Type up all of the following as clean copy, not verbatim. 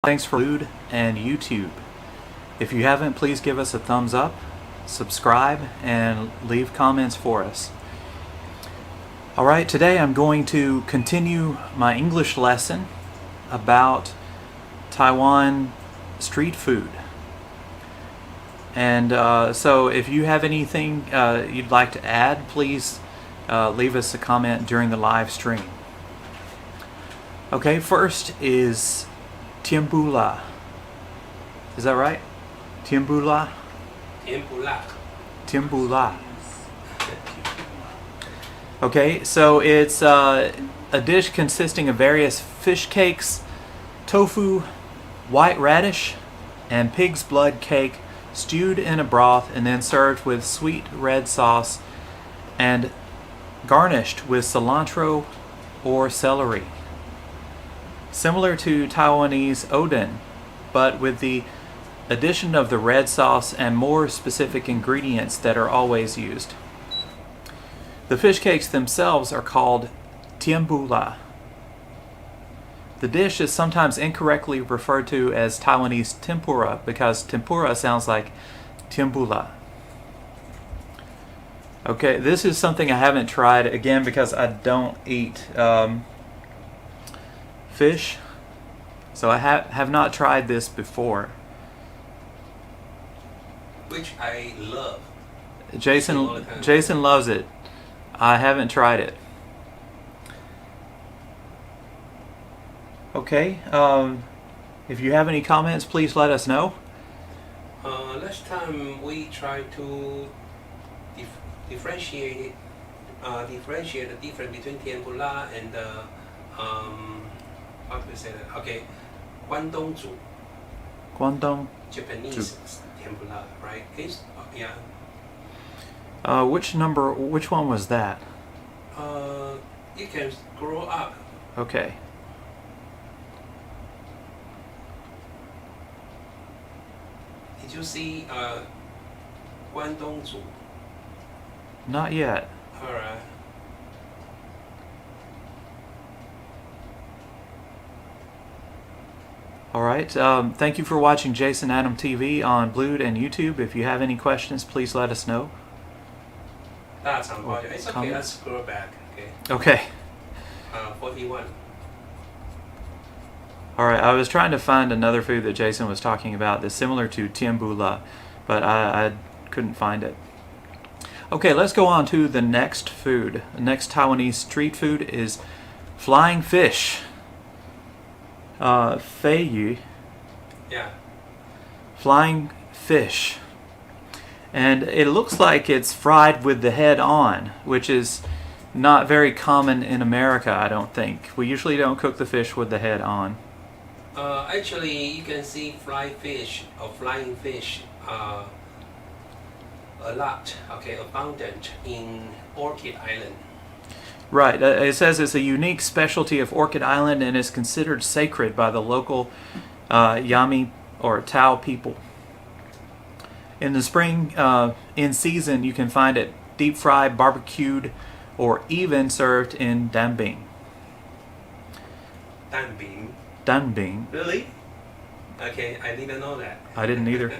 Thanks for Food and YouTube. If you haven't, please give us a thumbs up, subscribe, and leave comments for us. Alright, today I'm going to continue my English lesson about Taiwan street food. And so if you have anything you'd like to add, please leave us a comment during the live stream. Okay, first is Tiembula. Is that right? Tiembula? Tiembula. Okay, so it's a dish consisting of various fish cakes, tofu, white radish, and pig's blood cake stewed in a broth and then served with sweet red sauce and garnished with cilantro or celery. Similar to Taiwanese oden, but with the addition of the red sauce and more specific ingredients that are always used. The fish cakes themselves are called tiembula. The dish is sometimes incorrectly referred to as Taiwanese tempura because tempura sounds like tiembula. Okay, this is something I haven't tried, again, because I don't eat fish, so I have not tried this before. Which I love. Jason loves it. I haven't tried it. Okay, if you have any comments, please let us know. Last time we tried to differentiate the difference between tiembula and how to say that? Okay, Guangdong Japanese tempura, right? Yeah. Which one was that? It can grow up. Okay. Did you see Guangdong? Not yet. Alright. Alright, thank you for watching Jason Adam TV on Blued and YouTube. If you have any questions, please let us know. That's unfortunate. It's okay, comments? let's scroll back. Okay. Okay. 41. Alright, I was trying to find another food that Jason was talking about that's similar to tiembula, but I couldn't find it. Okay, let's go on to the next food. The next Taiwanese street food is flying fish. Fei yu. Yeah. Flying fish. And it looks like it's fried with the head on, which is not very common in America, I don't think. We usually don't cook the fish with the head on. Actually, you can see flying fish a lot, okay, abundant in Orchid Island. Right, it says it's a unique specialty of Orchid Island and is considered sacred by the local Yami or Tao people. In the spring, in season, you can find it deep fried, barbecued, or even served in danbing. Danbing? Danbing. Really? Okay, I didn't know that. I didn't either.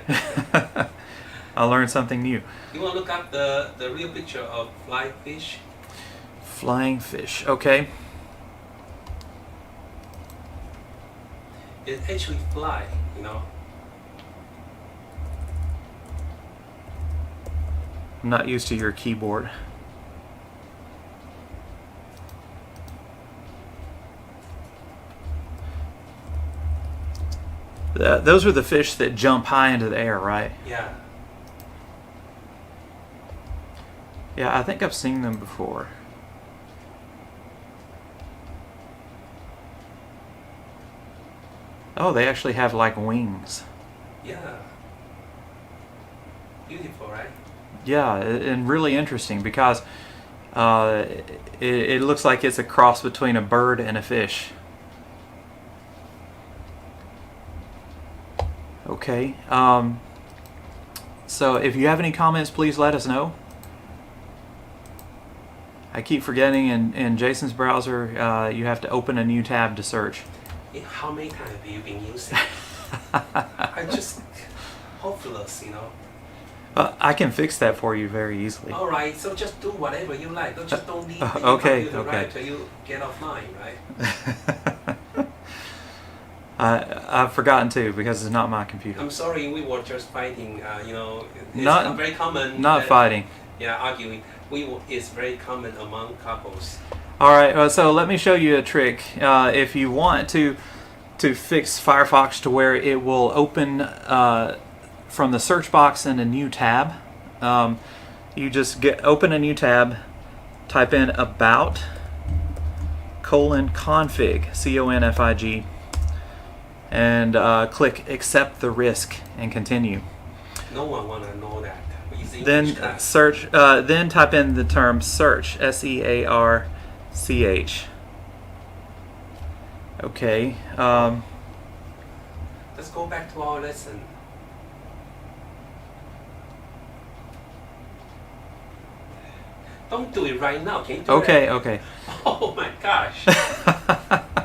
I learned something new. You want to look up the real picture of flying fish? Flying fish, okay. It actually fly, you know. I'm not used to your keyboard. Those are the fish that jump high into the air, right? Yeah. Yeah, I think I've seen them before. Oh, they actually have like wings. Yeah. Beautiful, right? Yeah, and really interesting because it looks like it's a cross between a bird and a fish. Okay, so if you have any comments, please let us know. I keep forgetting in Jason's browser you have to open a new tab to search. How many times have you been using it? I'm just hopeless, you know. I can fix that for you very easily. All right, so just do whatever you like. Just don't leave the okay, computer okay. right till you get offline, right? I've forgotten to because it's not my computer. I'm sorry, we were just fighting. You know, it's Not very common. Not fighting. Yeah, arguing. It's very common among couples. All right, so let me show you a trick. If you want to fix Firefox to where it will open from the search box in a new tab, you just open a new tab, type in about :config config, and click accept the risk and continue. No one wanna know that. Then search. Then type in the term search SEARCH. Okay. Let's go back to our lesson. Don't do it right now. Can you do Okay. that? Okay. Oh my gosh.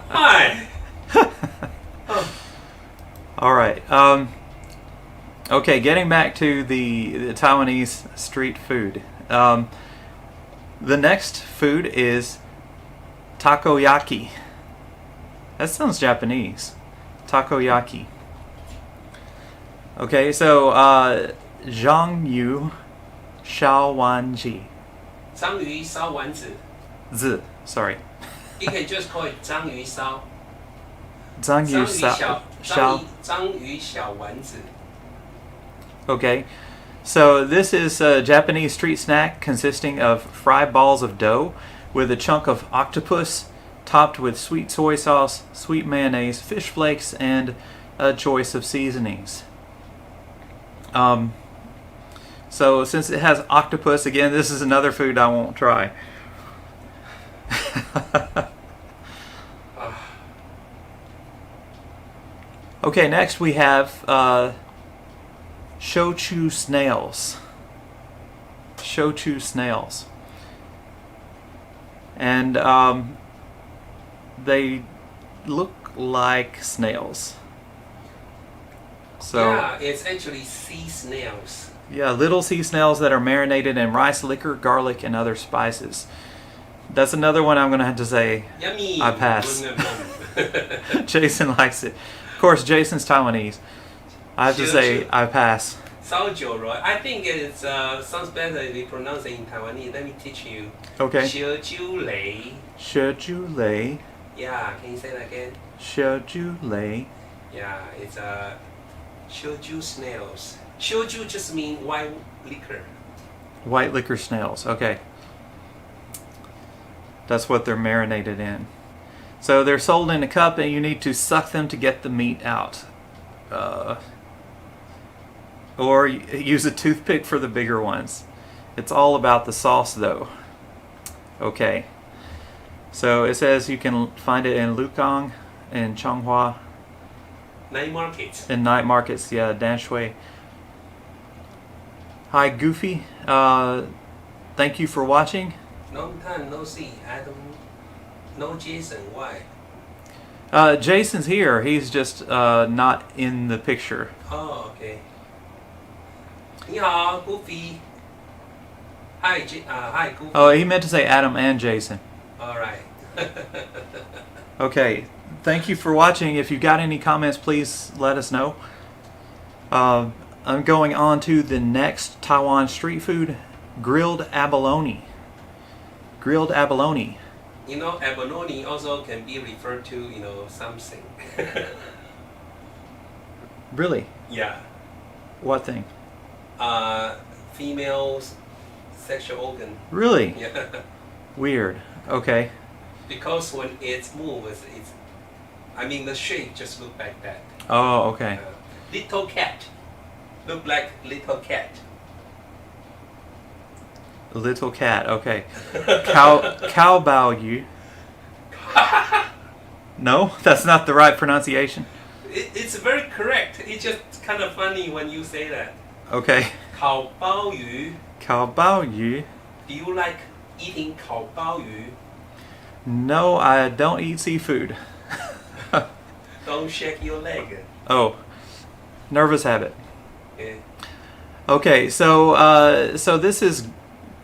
Hi. All right. Okay. Getting back to the Taiwanese street food. The next food is takoyaki. That sounds Japanese. Takoyaki. Okay, so zhang yu xiao wan ji. 章鱼烧丸子 Z, sorry. You can just call it 章鱼烧 Zhang yu 章鱼小丸子 Okay, so this is a Japanese street snack consisting of fried balls of dough with a chunk of octopus topped with sweet soy sauce, sweet mayonnaise, fish flakes, and a choice of seasonings. So since it has octopus, again, this is another food I won't try. Okay, next we have shochu snails. Shochu snails. And they look like snails. So Yeah, it's actually sea snails. yeah, little sea snails that are marinated in rice liquor, garlic, and other spices. That's another one I'm going to have to say Yummy. I pass. Jason likes it. Of course, Jason's Taiwanese. I have to say I pass. 烧酒肉 I think it sounds better if you pronounce it in Taiwanese. Let me teach you. Okay. 烧酒雷 Shoju Yeah, can you say that again? lei. Yeah, it's shoju snails. Shoju just means white liquor. White liquor snails. Okay. That's what they're marinated in. So they're sold in a cup and you need to suck them to get the meat out. Or use a toothpick for the bigger ones. It's all about the sauce though. Okay. So it says you can find it in Lukang, in Changhua, Night markets. in night markets, yeah, Danshui. Hi Goofy. Thank you for watching. Long time no see. Adam. No Jason. Why? Jason's here. He's just not in the picture. Oh, okay. 你好 Goofy. Hi, hi Goofy. Oh, he meant to say Adam and Jason. All right. Okay. Thank you for watching. If you've got any comments, please let us know. I'm going on to the next Taiwan street food, grilled abalone. Grilled abalone. You know, abalone also can be referred to, you know, something. Really? Yeah. What thing? Female's sexual organ. Really? Yeah. Weird. Okay. Because when it's moved, I mean, the shape just look like that. Oh, okay. Little cat. Look like little cat. Little cat. Okay. Cow bao yu. No, that's not the right pronunciation. It's very correct. It's just kind of funny when you say that. Okay. 烤鲍鱼. Cow bao yu. Do you like eating 烤鲍鱼? No, I don't eat seafood. Don't shake your leg. Oh, nervous habit. Yeah. Okay, so this is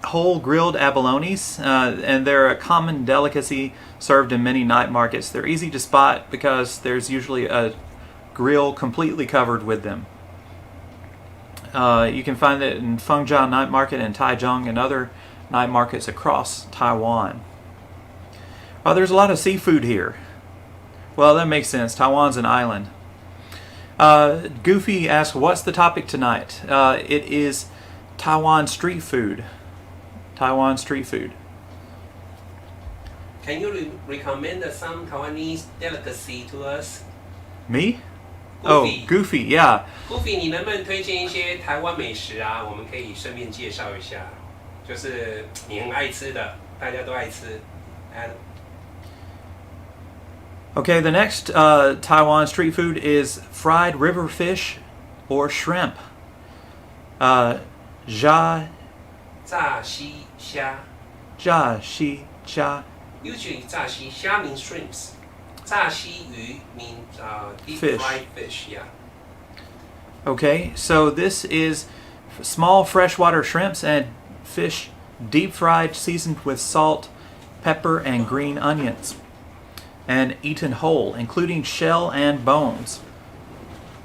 whole grilled abalones, and they're a common delicacy served in many night markets. They're easy to spot because there's usually a grill completely covered with them. You can find it in Fengjia Night Market and Taichung and other night markets across Taiwan. Oh, there's a lot of seafood here. Well, that makes sense. Taiwan's an island. Goofy asks, what's the topic tonight? It is Taiwan street food. Taiwan street food. Can you recommend some Taiwanese delicacy to us? Me? Goofy. Oh, Goofy, yeah. Goofy， 你能不能推荐一些台湾美食啊？我们可以顺便介绍一下，就是你很爱吃的，大家都爱吃。Okay, the next Taiwan street food is fried river fish or shrimp. 炸西虾。炸西虾。 Usually 炸西虾 means shrimps. 炸西鱼 means deep fried fish. Yeah. Okay, so this is small freshwater shrimps and fish deep fried, seasoned with salt, pepper, and green onions, and eaten whole, including shell and bones.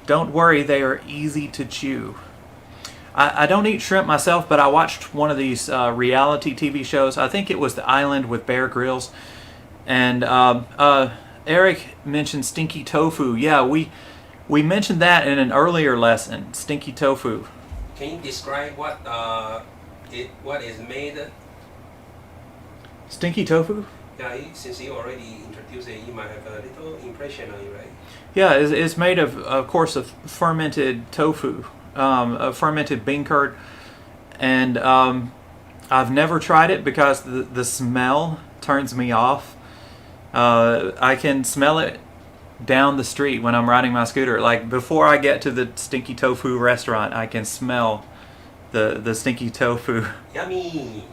Don't worry, they are easy to chew. I don't eat shrimp myself, but I watched one of these reality TV shows. I think it was The Island with Bear Grylls. And Eric mentioned stinky tofu. Yeah, we mentioned that in an earlier lesson, stinky tofu. Can you describe what is made? Stinky tofu? Yeah, since you already introduced it, you might have a little impression on it, right? Yeah, it's made of course, of fermented tofu. A fermented bean curd, and I've never tried it because the smell turns me off. I can smell it down the street when I'm riding my scooter. Like before I get to the stinky tofu restaurant, I can smell the stinky tofu. Yummy.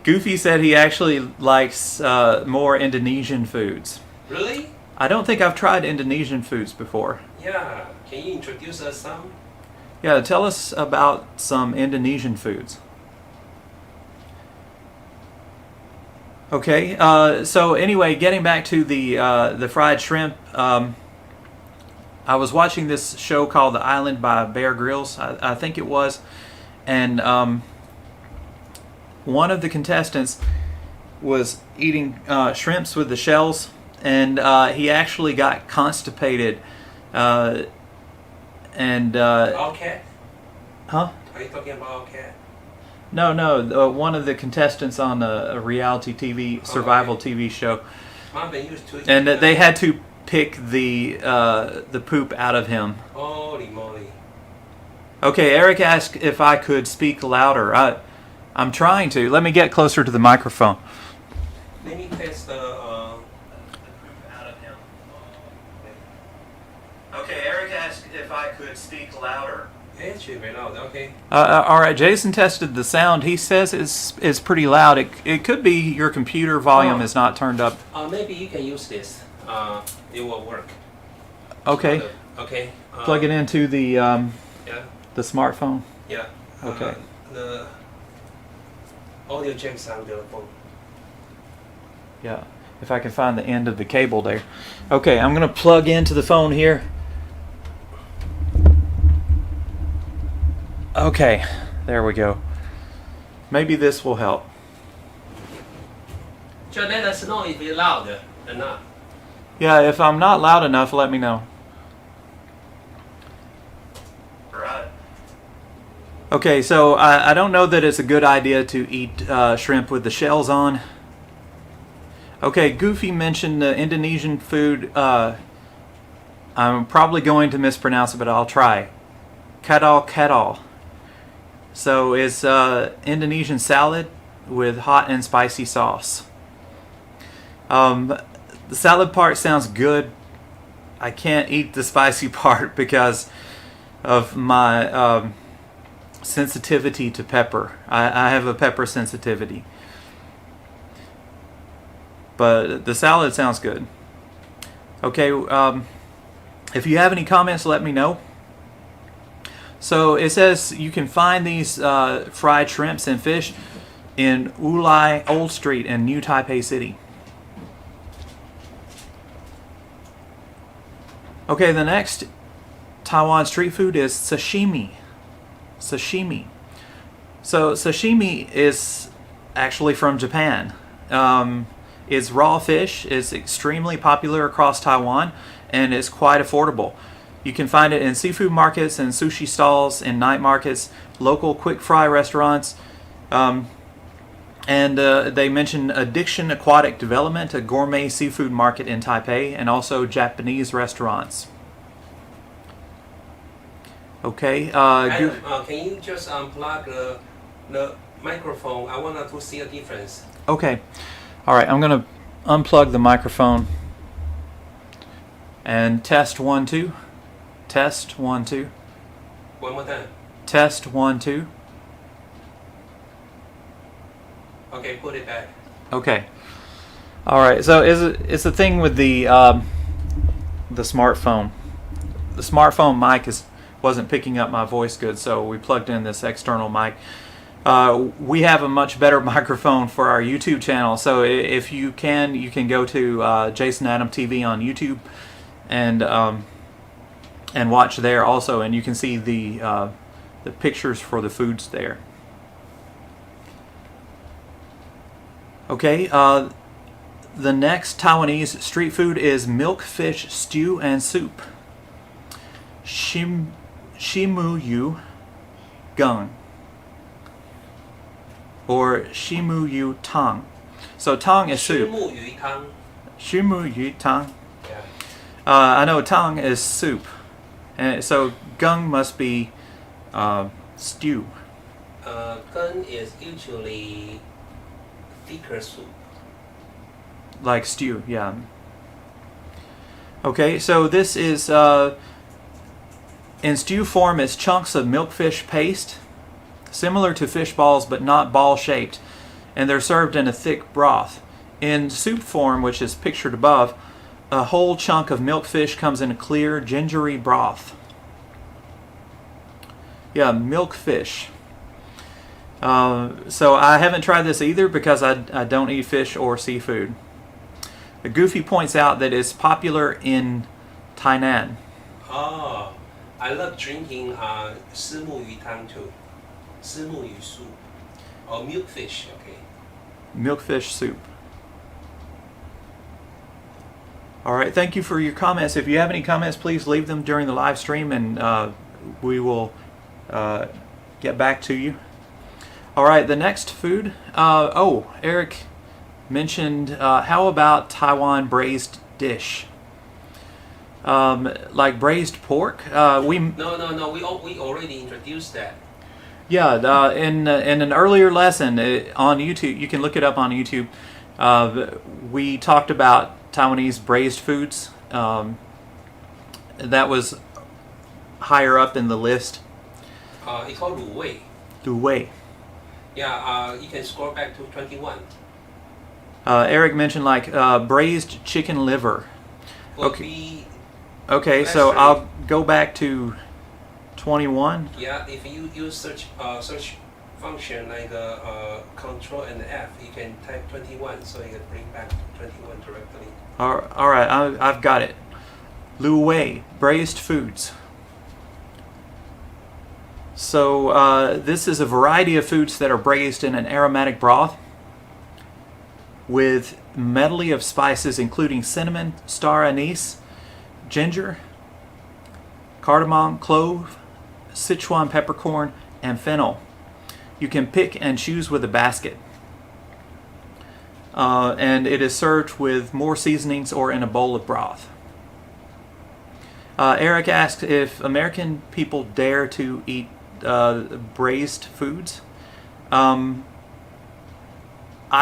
Goofy said he actually likes more Indonesian foods. Really? I don't think I've tried Indonesian foods before. Yeah. Can you introduce us some? Yeah, tell us about some Indonesian foods. Okay, so anyway, getting back to the fried shrimp, I was watching this show called The Island by Bear Grylls, I think it was, and one of the contestants was eating shrimps with the shells, and he actually got constipated. Cat? Huh? Are you talking about cat? No, one of the contestants on a reality TV, survival TV show. And they had to pick the poop out of him. Holy moly. Okay, Eric asked if I could speak louder. I'm trying to. Let me get closer to the microphone. Let me test the Okay, Eric asked if I could speak louder. It should be loud, okay. All right, Jason tested the sound. He says it's pretty loud. It could be your computer volume is not turned up. Maybe you can use this. It will work. Okay. Okay. Plug it into the the smartphone. Yeah. Okay. The audio jack's on the phone. Yeah. If I can find the end of the cable there. Okay, I'm gonna plug into the phone here. Okay, there we go. Maybe this will help. Just let us know if it's loud or not. Yeah, if I'm not loud enough, let me know. Right. Okay, so I don't know that it's a good idea to eat shrimp with the shells on. Okay, Goofy mentioned the Indonesian food. I'm probably going to mispronounce it, but I'll try. Kadal. So it's Indonesian salad with hot and spicy sauce. The salad part sounds good. I can't eat the spicy part because of my sensitivity to pepper. I have a pepper sensitivity. But the salad sounds good. Okay, if you have any comments, let me know. So it says you can find these fried shrimps and fish in Wulai Old Street in New Taipei City. Okay, the next Taiwan street food is sashimi. Sashimi. So sashimi is actually from Japan. It's raw fish. It's extremely popular across Taiwan, and it's quite affordable. You can find it in seafood markets and sushi stalls, in night markets, local quick fry restaurants, and they mention Addiction Aquatic Development, a gourmet seafood market in Taipei, and also Japanese restaurants. Okay. Adam, can you just unplug the microphone? I want to see a difference. Okay. All right. I'm going to unplug the microphone and test 1 2. Test 1 2. One more time. Test 1 2. Okay, put it back. Okay. All right. So it's the thing with the smartphone. The smartphone mic wasn't picking up my voice good, so we plugged in this external mic. We have a much better microphone for our YouTube channel. So if you can go to Jason Adam TV on YouTube and watch there also, and you can see the pictures for the foods there. Okay, the next Taiwanese street food is milkfish stew and soup. Yu gung, or yu tang. So tang is soup. 虱目鱼汤. Yu tang. Yeah. I know tang is soup, and so gung must be stew. Gung is usually thicker soup. Like stew, yeah. Okay, so this is in stew form. It's chunks of milkfish paste, similar to fish balls but not ball shaped, and they're served in a thick broth. In soup form, which is pictured above, a whole chunk of milkfish comes in a clear gingery broth. Yeah, milkfish. So I haven't tried this either because I don't eat fish or seafood. The Goofy points out that it's popular in Tainan. Oh, I love drinking 虱目鱼汤 too. 虱目鱼 soup. Or milkfish, okay. Milkfish soup. Alright, thank you for your comments. If you have any comments, please leave them during the live stream, and we will get back to you. Alright, the next food. Eric mentioned, how about Taiwan braised dish? Like braised pork? No. We already introduced that. Yeah, in an earlier lesson on YouTube, you can look it up on YouTube. We talked about Taiwanese braised foods. That was higher up in the list. It's called 卤味. 卤味. Yeah, you can scroll back to 21. Eric mentioned like braised chicken liver. Okay, so I'll go back to 21. Yeah, if you use search function like Control and F, you can type 21, so you can bring back 21 directly. All right, I've got it. Lu Wei, braised foods. So this is a variety of foods that are braised in an aromatic broth with medley of spices including cinnamon, star anise, ginger, cardamom, clove, Sichuan peppercorn, and fennel. You can pick and choose with a basket. And it is served with more seasonings or in a bowl of broth. Eric asked if American people dare to eat braised foods. I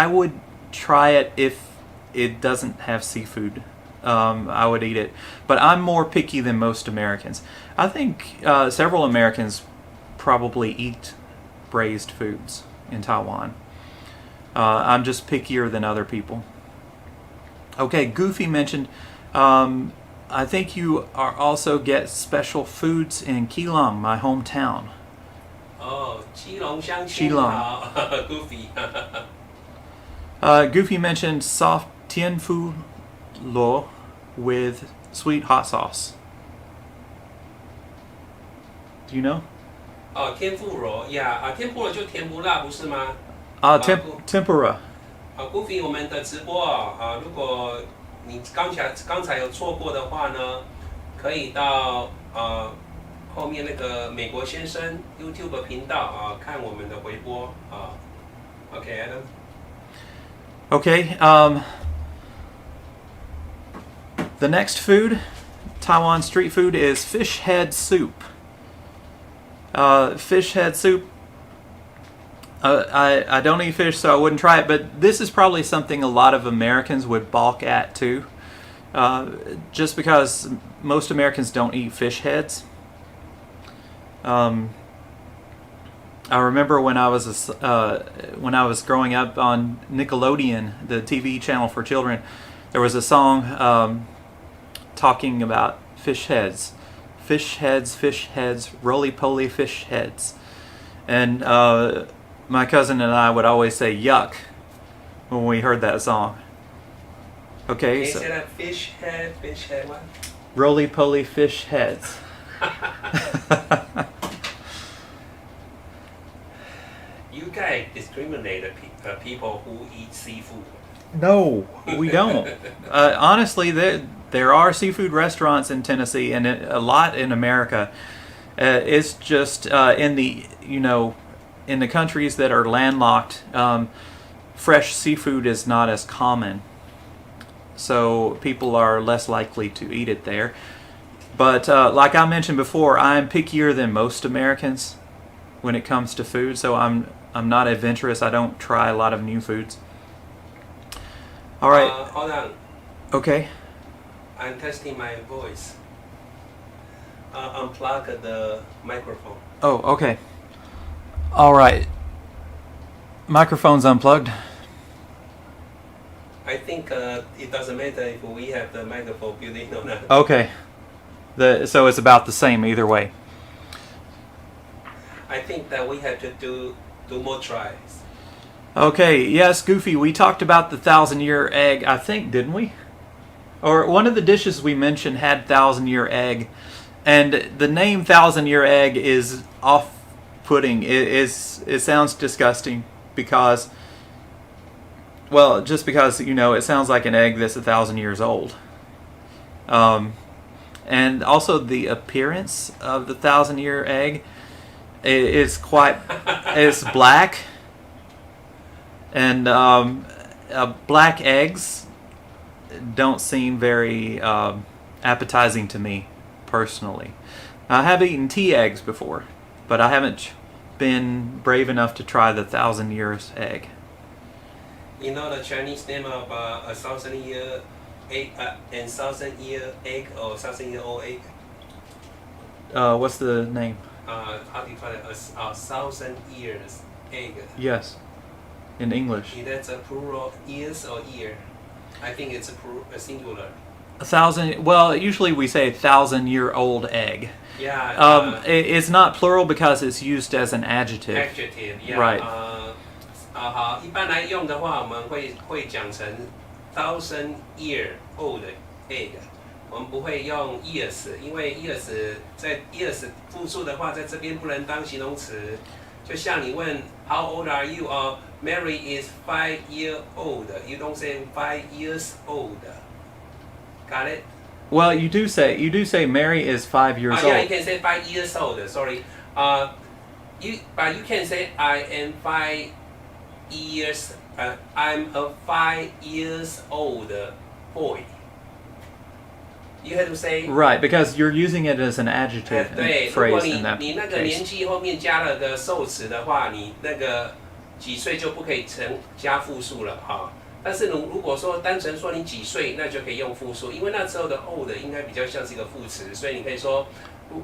would try it if it doesn't have seafood. I would eat it, but I'm more picky than most Americans. I think several Americans probably eat braised foods in Taiwan. I'm just pickier than other people. Okay, Goofy mentioned I think you are also get special foods in Keelung, my hometown. 哦，基隆乡基隆亲好，Goofy。Goofy mentioned soft tianfu lo with sweet hot sauce. Do you know? 哦，天妇罗呀，天妇罗就甜不辣，不是吗？Tempura. Goofy，我们的直播如果你刚才有错过的话呢，可以到后面那个美国先生 YouTube 频道看我们的回播OK, Adam. Okay. The next food, Taiwan street food, is fish head soup. Fish head soup. I don't eat fish, so I wouldn't try it, but this is probably something a lot of Americans would balk at too. Just because most Americans don't eat fish heads. I remember when I was growing up on Nickelodeon, the TV channel for children, there was a song talking about fish heads. Fish heads, roly-poly fish heads. And my cousin and I would always say yuck when we heard that song. Okay, Can you so say that fish head what? roly-poly fish heads. You guys discriminate people who eat seafood. No, we don't. Honestly, there are seafood restaurants in Tennessee and a lot in America. It's just in the in the countries that are landlocked, fresh seafood is not as common, so people are less likely to eat it there. But like I mentioned before, I'm pickier than most Americans when it comes to food, so I'm not adventurous. I don't try a lot of new foods. All right. Hold on. Okay. I'm testing my voice. Unplug the microphone. Oh, okay. All right. Microphone's unplugged. I think it doesn't matter if we have the microphone built in or not. Okay. So it's about the same either way. I think that we have to do more tries. Okay, yes, Goofy, we talked about the 1,000-year egg, I think, didn't we? Or one of the dishes we mentioned had 1,000-year egg, and the name 1,000-year egg is off-putting. It sounds disgusting because, well, just because, it sounds like an egg that's 1,000 years old. And also the appearance of the 1,000-year egg is it's black. And black eggs don't seem very appetizing to me, personally. I have eaten tea eggs before, but I haven't been brave enough to try the 1,000 years egg. You know the Chinese name of a 1,000-year egg and 1,000-year egg or 1,000-year-old egg? What's the name? How do you call it? A 1,000 years egg. Yes. In English. That's a plural, years or year? I think it's a singular. 1,000. Well, usually we say 1,000-year-old egg. Yeah. It's not plural because it's used as an adjective. Adjective, yeah. Right. 好，一般来用的话，我们会讲成 1,000-year-old egg。我们不会用 years， 因为 years 复数的话，在这边不能当形容词。就像你问 How old are you? Mary is 5 years old. You don't say 5 years old. Got it? Well, you do say Mary is 5 years old. Yeah, you can say 5 years old. Sorry. But you can say I am 5 years. I'm a 5 years old boy. You have to say right because you're using it as an adjective 对，如 phrase 果 in that 你那个年 case. 纪后面加了个受词的话，你那个几岁就不可以加复数了哈。但是如果说单纯说你几岁，那就可以用复数，因为那时候的 old 应该比较像是一个副词，所以你可以说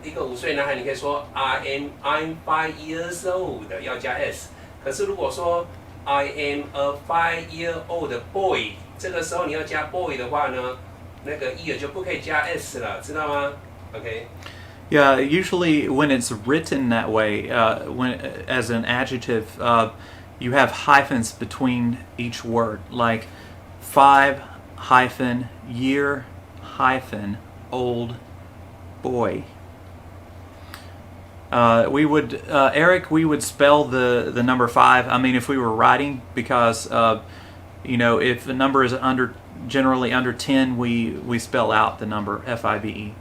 一个5岁男孩，你可以说 I'm 5 years old， 要加 s。可是如果说 I am a 5-year-old boy， 这个时候你要加 boy 的话呢，那个 ear 就不可以加 s 了，知道吗 ？OK。Yeah, usually when it's written that way, when as an adjective, you have hyphens between each word, like 5 hyphen year hyphen old boy. We would Eric. We would spell the number 5. I mean, if we were writing, because if the number is generally under 10, we spell out the number FIVE.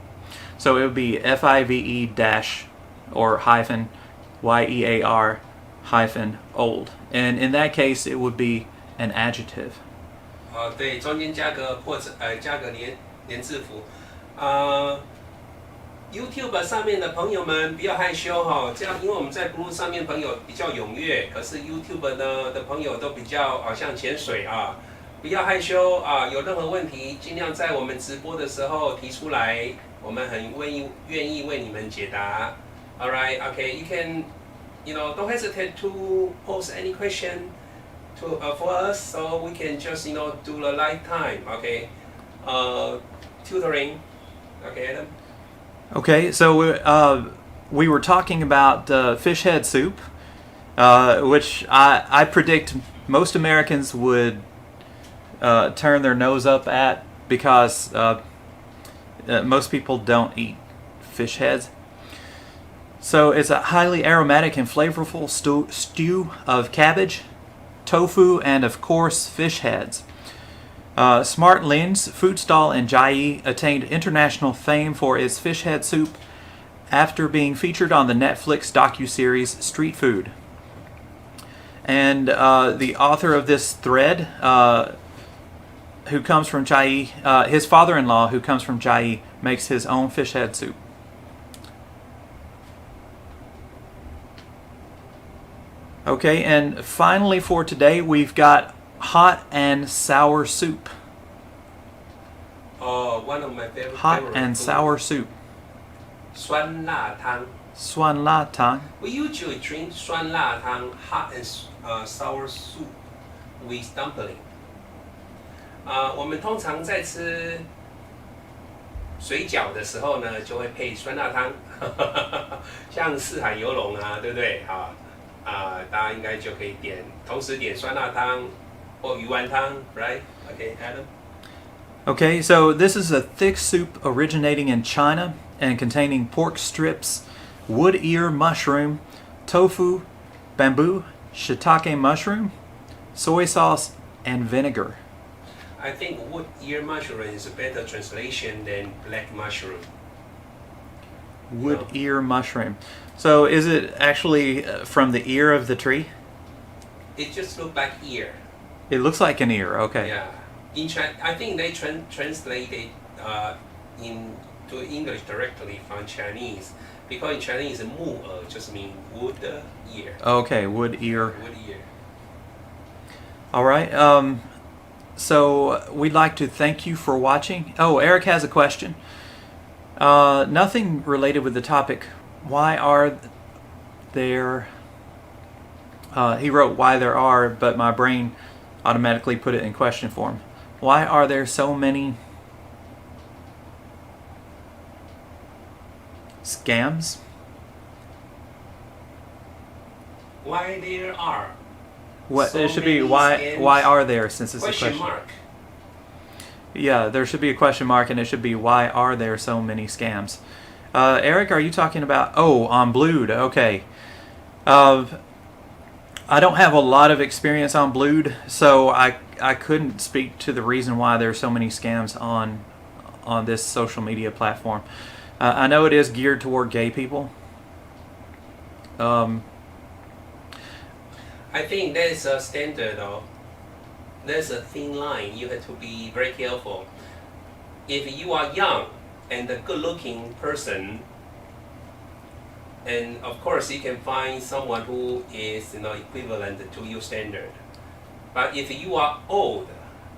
So it would be FIVE dash or hyphen YEAR hyphen old. And in that case, it would be an adjective. 对，中间加个加个连字符。YouTube 上面的朋友们不要害羞哈，这样因为我们在 Blue 上面朋友比较踊跃，可是 YouTube 呢的朋友都比较像潜水啊，不要害羞啊，有任何问题尽量在我们直播的时候提出来。我们很愿意为你们解答。All right, okay, you can, don't hesitate to post any question for us, so we can just, do the live time, okay, tutoring, okay, Adam. Okay, so we were talking about fish head soup, which I predict most Americans would turn their nose up at because. Most people don't eat fish heads. So it's a highly aromatic and flavorful stew of cabbage, tofu, and of course fish heads. Smart Lin's food stall in Chiayi attained international fame for its fish head soup after being featured on the Netflix docuseries Street Food. And the author of this thread, who comes from Chiayi, his father-in-law, who comes from Chiayi, makes his own fish head soup. Okay, and finally for today, we've got hot and sour soup. Oh, one of my favorite. Hot and sour soup. 酸辣汤. 酸辣汤. We usually drink 酸辣汤, hot and sour soup with dumpling. 我们通常在吃水饺的时候呢，就会配酸辣汤，像四海游龙啊，对不对？大家应该就可以同时点酸辣汤或鱼丸汤 ，right? Okay, Adam. Okay, so this is a thick soup originating in China and containing pork strips, wood ear mushroom, tofu, bamboo, shiitake mushroom, soy sauce, and vinegar. I think wood ear mushroom is a better translation than black mushroom. Wood ear mushroom. So is it actually from the ear of the tree? It just looks like ear. It looks like an ear, okay. Yeah. I think they translate it into English directly from Chinese. Because in Chinese, 木耳 just means wood ear. Okay, wood ear. Wood ear. All right. So we'd like to thank you for watching. Oh, Eric has a question. Nothing related with the topic. Why are there... he wrote why there are, but my brain automatically put it in question form. Why are there so many scams? Why there are? What So it should be many why scams? why are there, since it's Question a question. mark. Yeah, there should be a question mark, and it should be why are there so many scams? Eric, are you talking about on Blued? Okay. I don't have a lot of experience on Blued, so I couldn't speak to the reason why there are so many scams on this social media platform. I know it is geared toward gay people. I think there's a standard though. There's a thin line. You have to be very careful. If you are young and a good-looking person, and of course you can find someone who is equivalent to your standard. But if you are old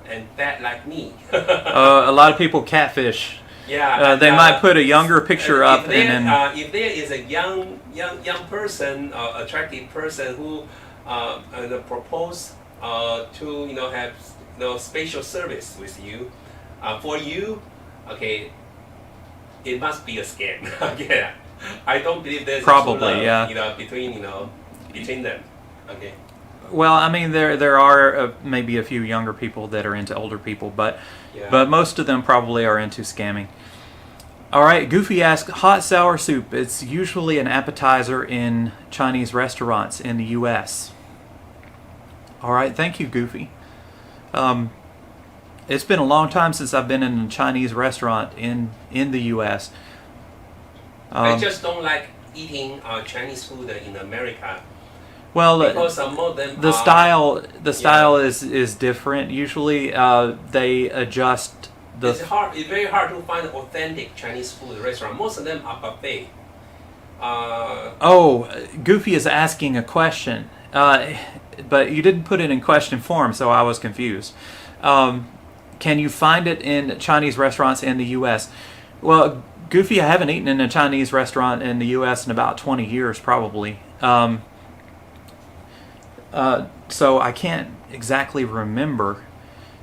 and fat like me, a lot of people catfish. yeah, They might put a younger picture up, and then if there is a young person, attractive person who propose to have special service with you, for you, okay, it must be a scam. Okay, I don't believe there's Probably, a true love, yeah. Between them. Okay. Well, I mean, there are maybe a few younger people that are into older people, but most of them probably are into scamming. All right, Goofy asks, hot sour soup. It's usually an appetizer in Chinese restaurants in the U.S. All right, thank you, Goofy. It's been a long time since I've been in a Chinese restaurant in the U.S. I just don't like eating Chinese food in America. Well, because some of them the style is different. Usually, they adjust the. It's very hard to find authentic Chinese food restaurant. Most of them are buffet. Goofy is asking a question, but you didn't put it in question form, so I was confused. Can you find it in Chinese restaurants in the U.S.? Well, Goofy, I haven't eaten in a Chinese restaurant in the U.S. in about 20 years, probably. So I can't exactly remember.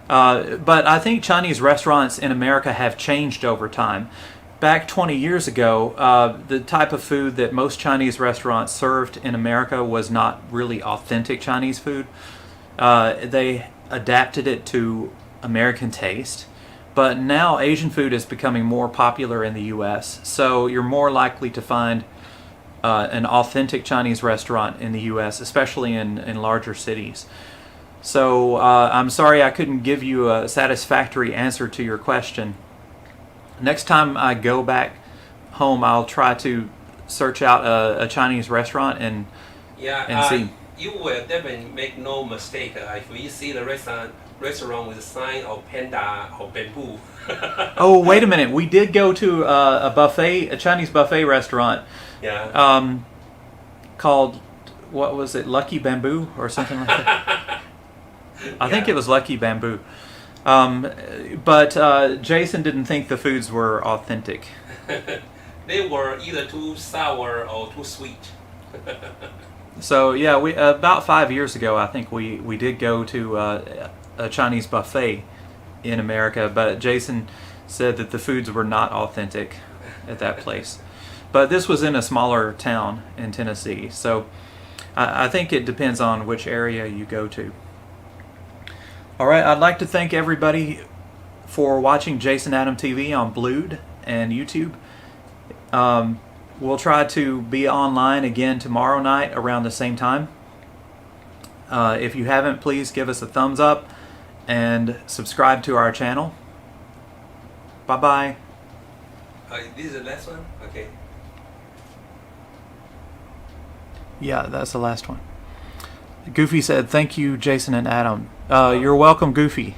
But I think Chinese restaurants in America have changed over time. Back 20 years ago, the type of food that most Chinese restaurants served in America was not really authentic Chinese food. They adapted it to American taste. But now Asian food is becoming more popular in the U.S., so you're more likely to find an authentic Chinese restaurant in the U.S., especially in larger cities. So I'm sorry I couldn't give you a satisfactory answer to your question. Next time I go back home, I'll try to search out a Chinese restaurant and see. You will definitely make no mistake if you see the restaurant with a sign of panda or bamboo. Oh, wait a minute. We did go to a Chinese buffet restaurant. Yeah. Called, what was it, Lucky Bamboo or something like that? I think it was Lucky Bamboo. But Jason didn't think the foods were authentic. They were either too sour or too sweet. So yeah, we about 5 years ago, I think we did go to a Chinese buffet in America, but Jason said that the foods were not authentic at that place. But this was in a smaller town in Tennessee, so I think it depends on which area you go to. All right, I'd like to thank everybody for watching Jason Adam TV on Blued and YouTube. We'll try to be online again tomorrow night around the same time. If you haven't, please give us a thumbs up and subscribe to our channel. Bye-bye. This is the last one? Okay. Yeah, that's the last one. Goofy said, thank you, Jason and Adam. You're welcome, Goofy.